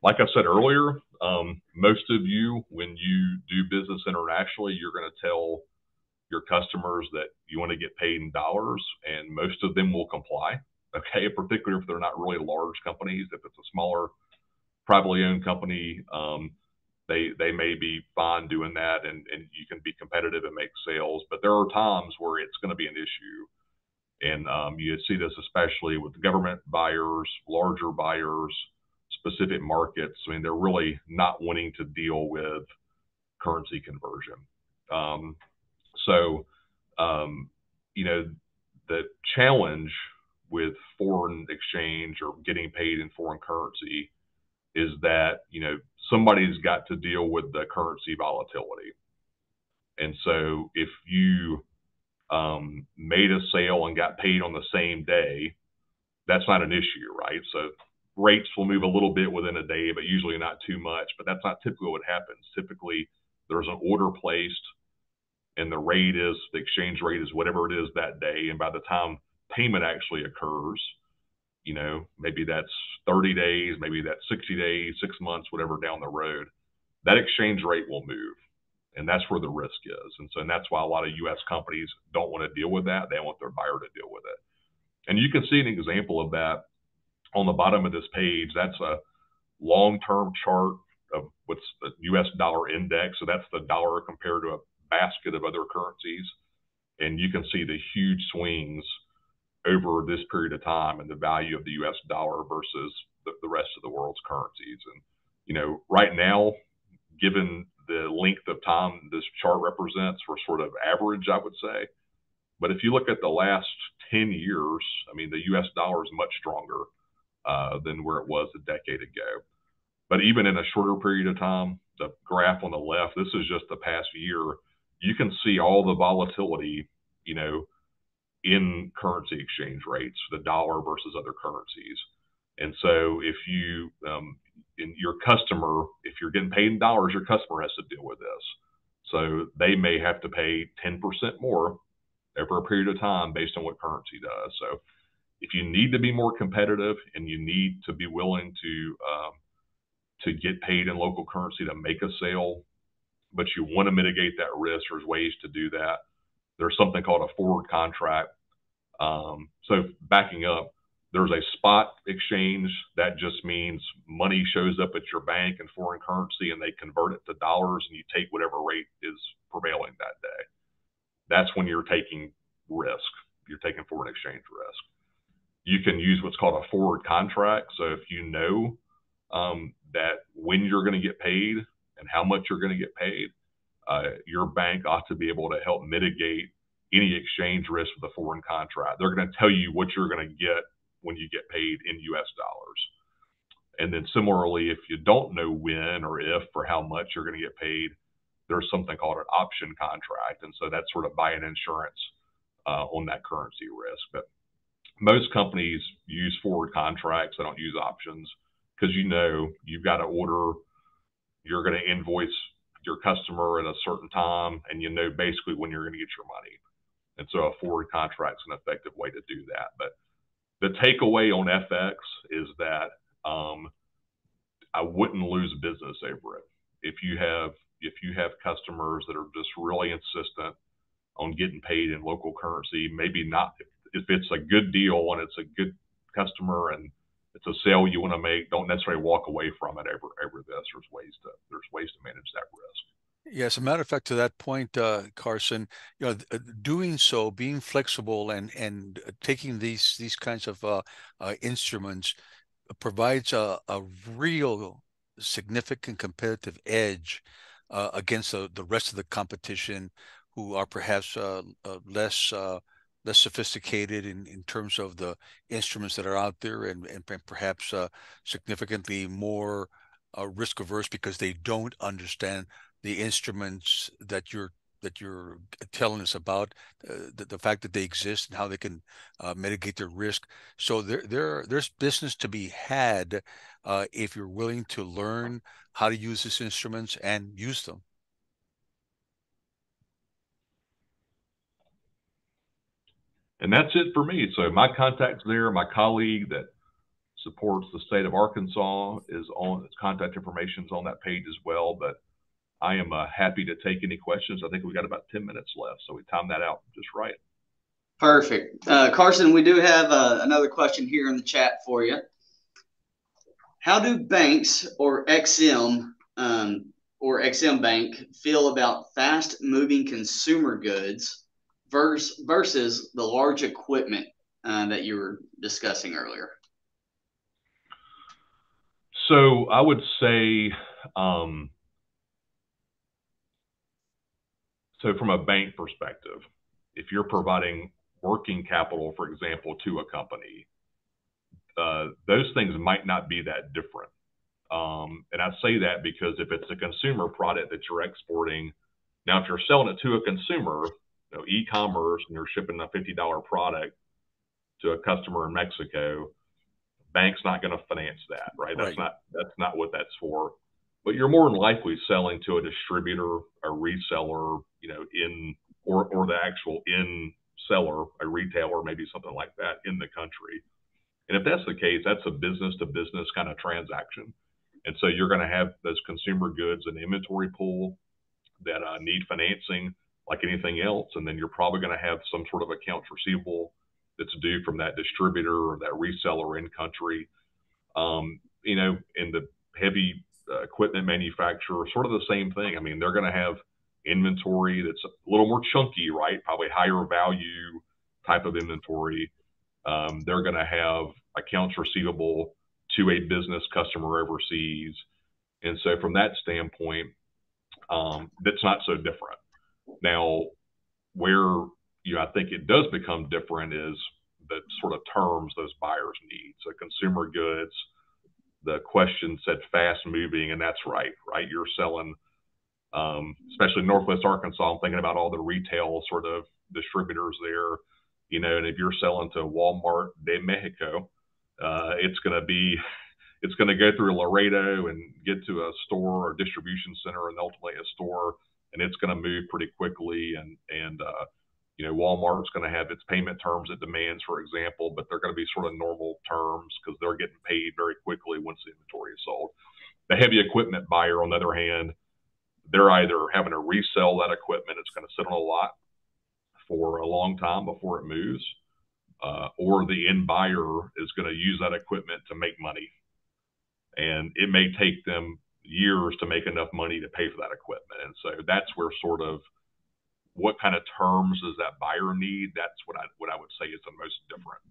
like I said earlier, most of you, when you do business internationally, you're going to tell your customers that you want to get paid in dollars, and most of them will comply. Okay, particularly if they're not really large companies. If it's a smaller, privately owned company, they may be fine doing that, and you can be competitive and make sales. But there are times where it's going to be an issue. And you see this especially with government buyers, larger buyers, specific markets. I mean, they're really not wanting to deal with currency conversion. the challenge with foreign exchange or getting paid in foreign currency is that, somebody's got to deal with the currency volatility. And so if you made a sale and got paid on the same day, that's not an issue, right? So rates will move a little bit within a day, but usually not too much. But that's not typically what happens. Typically, there's an order placed, and the exchange rate is whatever it is that day. And by the time payment actually occurs, maybe that's 30 days, maybe that's 60 days, 6 months, whatever down the road, that exchange rate will move. And that's where the risk is. And that's why a lot of U.S. companies don't want to deal with that. They want their buyer to deal with it. And you can see an example of that on the bottom of this page. That's a long-term chart of what's the U.S. dollar index. So that's the dollar compared to a basket of other currencies. And you can see the huge swings over this period of time and the value of the U.S. dollar versus the rest of the world's currencies. And, right now, given the length of time this chart represents, we're sort of average, I would say. But if you look at the last 10 years, the U.S. dollar is much stronger than where it was a decade ago. But even in a shorter period of time, the graph on the left, this is just the past year, you can see all the volatility, in currency exchange rates, the dollar versus other currencies. And so if you, if you're getting paid in dollars, your customer has to deal with this. So they may have to pay 10% more over a period of time based on what currency does. So if you need to be more competitive and you need to be willing to get paid in local currency to make a sale, but you want to mitigate that risk, there's ways to do that. There's something called a forward contract. So backing up, there's a spot exchange. That just means money shows up at your bank in foreign currency and they convert it to dollars and you take whatever rate is prevailing that day. That's when you're taking risk. You're taking foreign exchange risk. You can use what's called a forward contract. So if you know that when you're going to get paid and how much you're going to get paid, your bank ought to be able to help mitigate any exchange risk with a foreign contract. They're going to tell you what you're going to get when you get paid in U.S. dollars. And then similarly, if you don't know when or if or how much you're going to get paid, there's something called an option contract. And so that's sort of buying insurance on that currency risk. But most companies use forward contracts. They don't use options because you've got to order, you're going to invoice your customer at a certain time, and basically when you're going to get your money. And so a forward contract is an effective way to do that. But the takeaway on FX is that I wouldn't lose business over it. If you have customers that are just really insistent on getting paid in local currency, maybe not. If it's a good deal and it's a good customer and it's a sale you want to make, don't necessarily walk away from it over this. There's ways to manage that risk. Yeah, as a matter of fact, to that point, Carson, doing so, being flexible and taking these kinds of instruments provides a real significant competitive edge against the rest of the competition, who are perhaps less sophisticated in terms of the instruments that are out there, and perhaps significantly more risk averse because they don't understand the instruments that you're telling us about, the fact that they exist and how they can mitigate their risk. So there's business to be had if you're willing to learn how to use these instruments and use them. And that's it for me. So my contact's there. My colleague that supports the state of Arkansas is on, its contact information is on that page as well. But I am happy to take any questions. I think we've got about 10 minutes left, so we timed that out just right. Perfect. Carson, we do have another question here in the chat for you. How do banks or XM Bank feel about fast-moving consumer goods versus the large equipment that you were discussing earlier? So I would say, so from a bank perspective, if you're providing working capital, for example, to a company, those things might not be that different. And I say that because if it's a consumer product that you're exporting, now if you're selling it to a consumer, e-commerce, and you're shipping a $50 product to a customer in Mexico, bank's not going to finance that, right? Right. That's not what that's for. But you're more than likely selling to a distributor, a reseller, or the actual in seller, a retailer, maybe something like that in the country. And if that's the case, that's a business to business kind of transaction. And so you're going to have those consumer goods and inventory pool that need financing like anything else. And then you're probably going to have some sort of accounts receivable that's due from that distributor or that reseller in country. In the heavy equipment manufacturer, sort of the same thing. I mean, they're going to have inventory that's a little more chunky, right? Probably higher value type of inventory. They're going to have accounts receivable to a business customer overseas. And so from that standpoint, that's not so different. Now, where I think it does become different is the sort of terms those buyers need. So consumer goods, the question said fast moving, and that's right? You're selling, especially Northwest Arkansas, I'm thinking about all the retail sort of distributors there, and if you're selling to Walmart de Mexico, it's going to go through Laredo and get to a store or distribution center and ultimately a store, and it's going to move pretty quickly. And Walmart's going to have its payment terms it demands, for example, but they're going to be sort of normal terms because they're getting paid very quickly once the inventory is sold. The heavy equipment buyer, on the other hand, they're either having to resell that equipment, it's going to sit on a lot for a long time before it moves, or the end buyer is going to use that equipment to make money. And it may take them years to make enough money to pay for that equipment. And so that's where sort of what kind of terms does that buyer need? That's what I would say is the most different.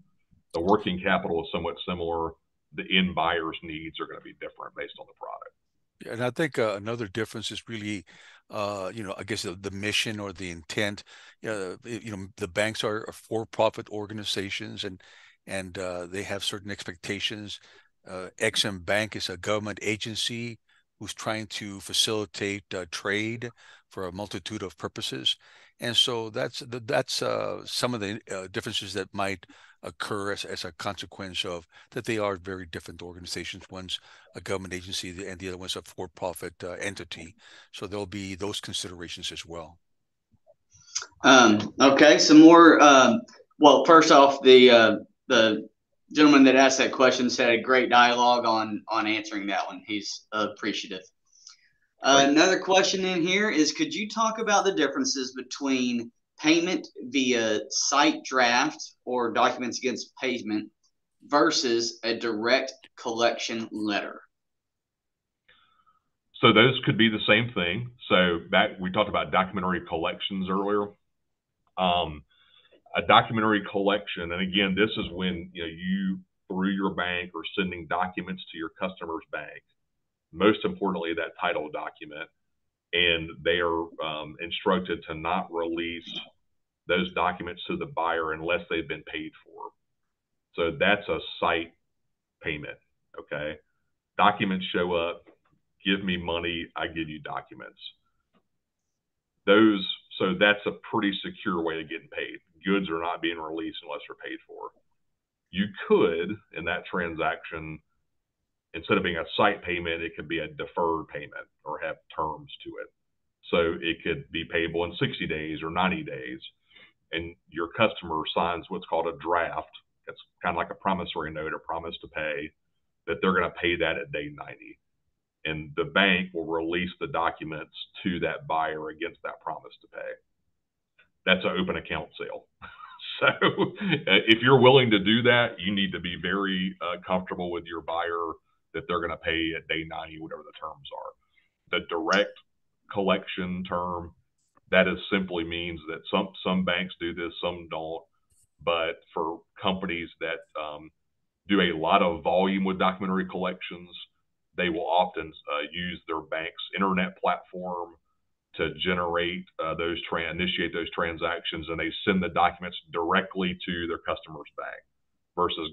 The working capital is somewhat similar. The end buyer's needs are going to be different based on the product. And I think another difference is really, I guess the mission or the intent. The banks are for-profit organizations, and they have certain expectations. Ex-Im Bank is a government agency who's trying to facilitate trade for a multitude of purposes. And so that's some of the differences that might occur as a consequence of that. They are very different organizations. One's a government agency and the other one's a for-profit entity. So there'll be those considerations as well. Okay, some more. Well, first off, the gentleman that asked that question said a great dialogue on answering that one. He's appreciative. Another question in here is, could you talk about the differences between payment via site draft or documents against payment versus a direct collection letter? So those could be the same thing. So we talked about documentary collections earlier. A documentary collection, and again, this is when you through your bank are sending documents to your customer's bank. Most importantly, that title document, and they are instructed to not release those documents to the buyer unless they've been paid for. So that's a site payment. Okay, documents show up. Give me money, I give you documents. So that's a pretty secure way of getting paid. Goods are not being released unless they're paid for. You could, in that transaction, instead of being a site payment, it could be a deferred payment or have terms to it. So it could be payable in 60 days or 90 days. And your customer signs what's called a draft. It's kind of like a promissory note, a promise to pay, that they're going to pay that at day 90. And the bank will release the documents to that buyer against that promise to pay. That's an open account sale. So if you're willing to do that, you need to be very comfortable with your buyer that they're going to pay at day 90, whatever the terms are. The direct collection term, that is simply means that some banks do this, some don't. But for companies that do a lot of volume with documentary collections, they will often use their bank's internet platform to generate initiate those transactions, and they send the documents directly to their customer's bank versus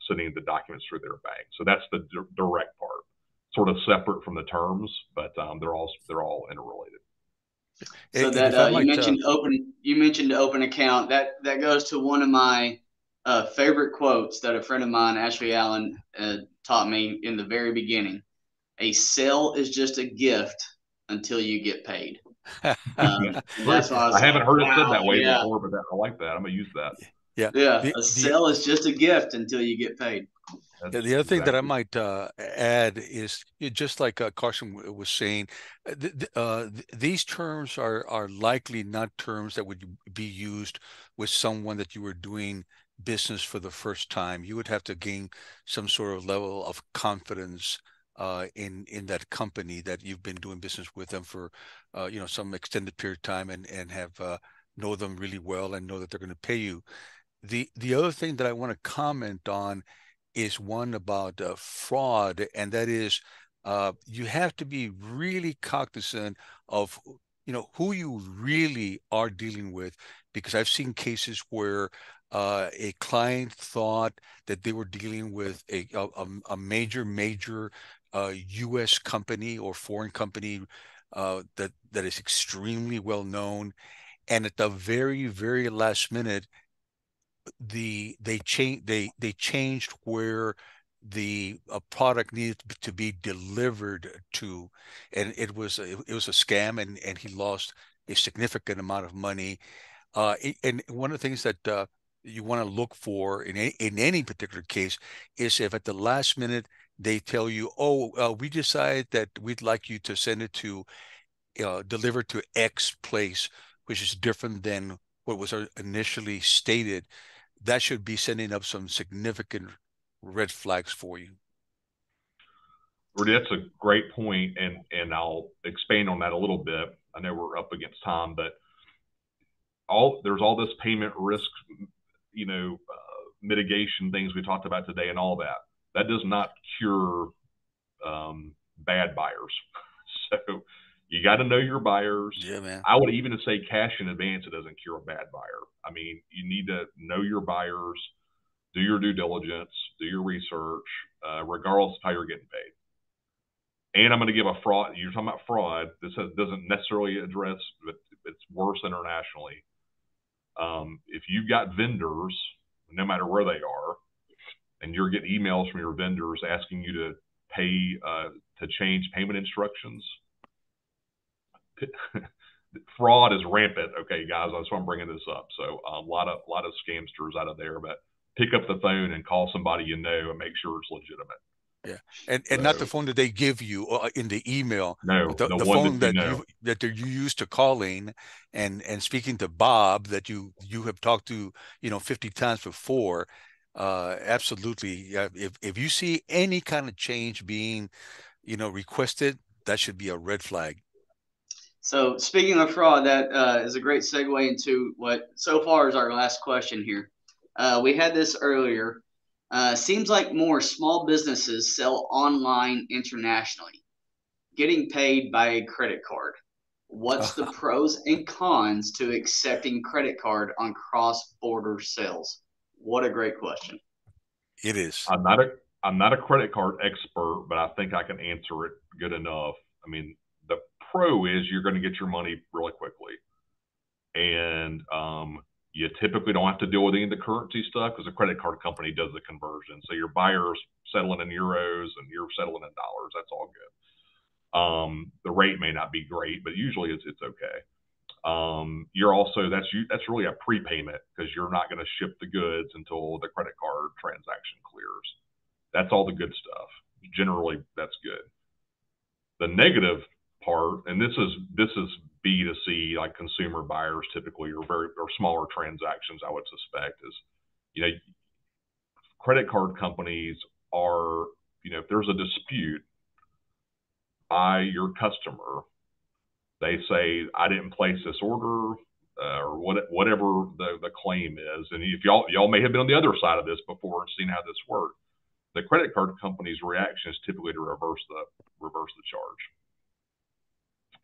sending the documents through their bank. So that's the direct part, sort of separate from the terms, but they're all interrelated. So that you mentioned open account. That goes to one of my favorite quotes that a friend of mine, Ashley Allen, taught me in the very beginning. A sale is just a gift until you get paid. That's why I haven't heard it said that way yeah. before, but I like that. I'm gonna use that. Yeah. A sale is just a gift until you get paid. The other thing that I might add is just like Carson was saying, these terms are likely not terms that would be used with someone that you were doing business for the first time. You would have to gain some sort of level of confidence in that company that you've been doing business with them for some extended period of time and have know them really well and know that they're going to pay you. The other thing that I want to comment on is one about fraud, and that is you have to be really cognizant of who you really are dealing with, because I've seen cases where a client thought that they were dealing with a major U.S. company or foreign company that is extremely well known, and at the very last minute they changed where the product needed to be delivered to, and it was a scam, and he lost a significant amount of money. And one of the things that you want to look for in any particular case is if at the last minute they tell you, oh, we decided that we'd like you to send it to deliver to X place, which is different than what was initially stated. That should be sending up some significant red flags for you. Rudy, that's a great point, and I'll expand on that a little bit. I know we're up against time, but there's all this payment risk, mitigation things we talked about today and all that. That does not cure bad buyers. So you got to know your buyers. Yeah, man. I would even say cash in advance, it doesn't cure a bad buyer. I mean, you need to know your buyers, do your due diligence, do your research, regardless of how you're getting paid. And I'm going to give a fraud. You're talking about fraud. This doesn't necessarily address, but it's worse internationally. If you've got vendors, no matter where they are, and you're getting emails from your vendors asking you to pay, to change payment instructions, fraud is rampant. Okay, guys, that's why I'm bringing this up. So a lot of scamsters out of there, but pick up the phone and call somebody you know and make sure it's legitimate. Yeah, and not the phone that they give you in the email. No, but the phone that you used to calling and speaking to Bob that you have talked to 50 times before. Absolutely, if you see any kind of change being requested, that should be a red flag. So speaking of fraud, that is a great segue into what so far is our last question here. We had this earlier. Seems like more small businesses sell online internationally, getting paid by a credit card. What's the pros and cons to accepting credit card on cross-border sales? What a great question. It is. I'm not a credit card expert, but I think I can answer it good enough. I mean, the pro is you're going to get your money really quickly, and you typically don't have to deal with any of the currency stuff because the credit card company does the conversion. So your buyer's settling in euros and you're settling in dollars. That's all good. The rate may not be great, but usually it's okay. You're also that's really a prepayment because you're not going to ship the goods until the credit card transaction clears. That's all the good stuff. Generally, that's good. The negative part, and this is B2C, like consumer buyers typically, or smaller transactions, I would suspect, is credit card companies are, if there's a dispute by your customer, they say, I didn't place this order, or whatever the claim is. And if y'all may have been on the other side of this before and seen how this works. The credit card company's reaction is typically to reverse the charge.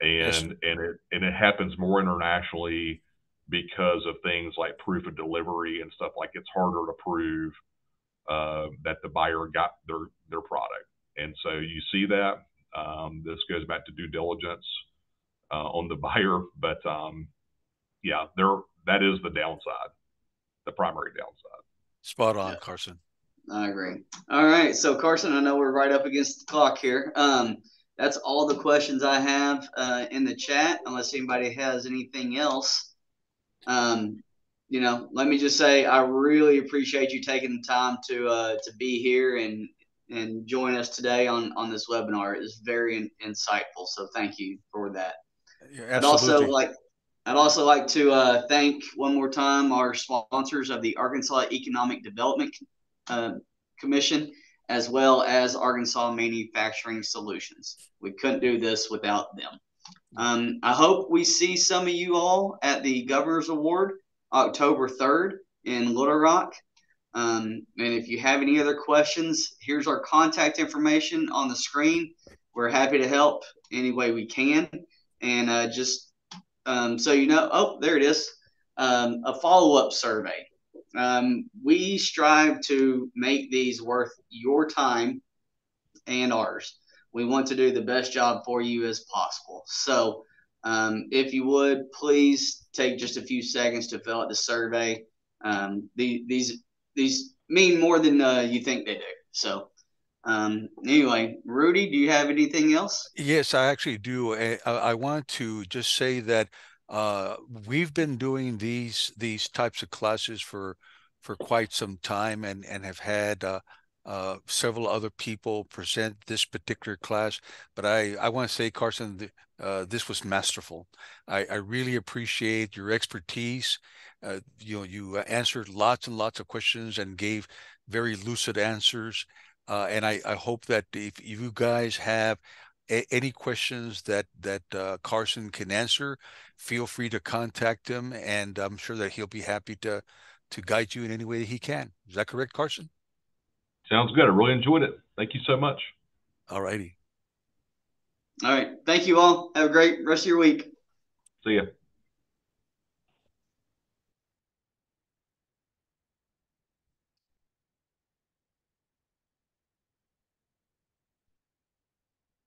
Yes. and it happens more internationally because of things like proof of delivery and stuff. Like it's harder to prove that the buyer got their product, and so you see that. This goes back to due diligence on the buyer, but yeah, that is the downside, the primary downside. Spot on, Yeah, Carson. I agree. All right, so Carson, I know we're right up against the clock here. That's all the questions I have in the chat, unless anybody has anything else. Let me just say I really appreciate you taking the time to be here and join us today on this webinar. It is very insightful, so thank you for that. Yeah, I'd also absolutely. like I'd also like to thank one more time our sponsors of the Arkansas Economic Development uh, Commission, as well as Arkansas Manufacturing Solutions. We couldn't do this without them. I hope we see some of you all at the Governor's Award October 3rd in Little Rock. And if you have any other questions, here's our contact information on the screen. We're happy to help any way we can. And just so you know, oh, there it is, a follow-up survey. We strive to make these worth your time and ours. We want to do the best job for you as possible. So if you would, please take just a few seconds to fill out the survey. These mean more than you think they do. So anyway, Rudy, do you have anything else? Yes, I actually do. I want to just say that we've been doing these types of classes for quite some time, and have had several other people present this particular class. But I want to say, Carson, this was masterful. I really appreciate your expertise. You answered lots and lots of questions and gave very lucid answers. And I hope that if you guys have any questions that Carson can answer, feel free to contact him, and I'm sure that he'll be happy to guide you in any way that he can. Is that correct, Carson? Sounds good. I really enjoyed it. Thank you so much. All righty. All right. Thank you all. Have a great rest of your week. See ya.